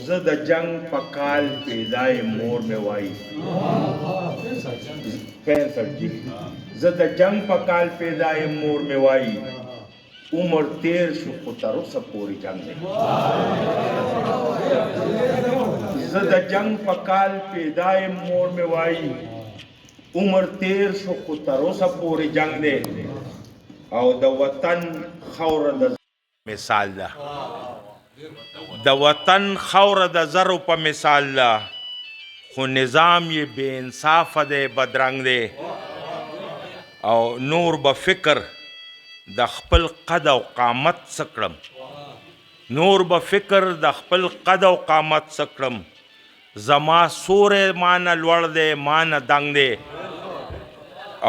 زه د جنگ په کال پیدای مور مې وایي 65 جی زه د جنگ په کال پیدای مور مې وایي عمر تیر شو خو تر اوسه پورې جنگ دی زه د جنگ په کال پیدای مور مې وایي عمر تیر شو خو تر اوسه پورې جنگ دی او د وطن خاوره د مثال ده د وطن خاوره د زرو په مثال ده خو نظام یې بې انصافه دی بدرنګ دی او نور به فکر د خپل قد او قامت څه کړم نور به فکر د خپل قد او قامت څه کړم زما سوری مانه لوړ دی مانه دنګ دی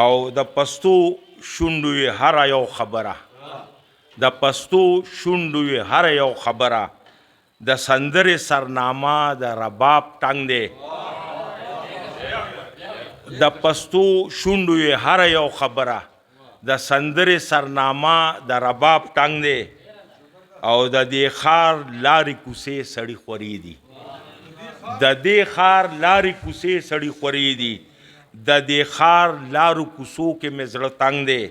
او د پښتو شونډو یې هره یو خبره د پښتو شونډو یې هره یو خبره د سندرې سرنامه د رباب ټنګ دی د پښتو شونډو یې هره یو خبره د سندرې سرنامه د رباب ټنګ دی او د دې ښار لارې کوڅې سړي خورې دي د دې ښار لارې کوڅې سړي خورې دي د دې ښار لارو کوڅو کې مې زړه تنګ دی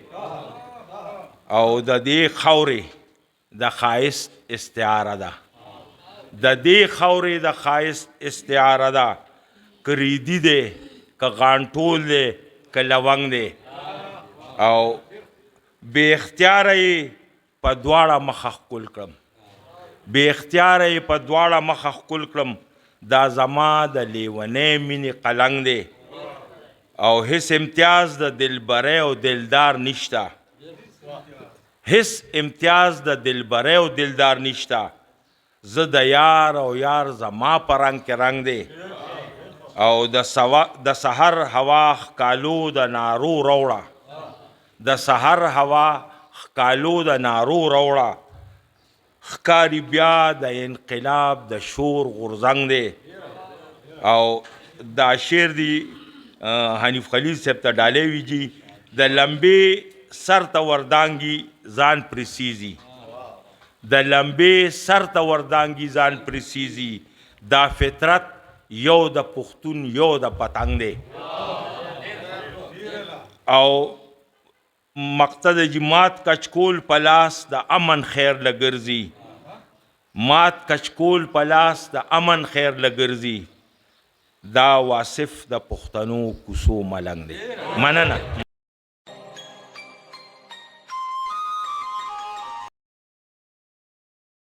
او د دې خاورې د ښایست استعاره ده د دې خاورې د ښایست استعاره ده که ریدي دی که غانټول دی که لونګ دی او بې اختیاره یې په دواړه مخه ښکل کړم بې اختیاره یې په دواړه مخه ښکل کړم دا زما د لیونۍ مینې قلنګ دی او هیڅ امتیاز د دلبرۍ او دلدار نشته هیڅ امتیاز د دلبرۍ او دلدار نشته زه د یار او یار زما په رنګ کې رنګ دی او د سحر هوا ښکالو د نارو روړه د سحر هوا ښکالو د نارو روړه ښکاري بیا د انقلاب د شور غورځنګ دی او دا شعر دی حنیف خلیل صاحب ته ډالۍ ویجي د لمبې سر ته وردانګي ځان پرسیزي د لمبې سر ته وردانګي ځان پرسیزي دا فطرت یو د پښتون یو د پتنګ دی او مقصد جی مات کچکول پلاس د امن خیر لګرځي مات کچکول پلاس د امن خیر لګرځي دا واصف د پښتنو کوڅو ملنګ دی مننه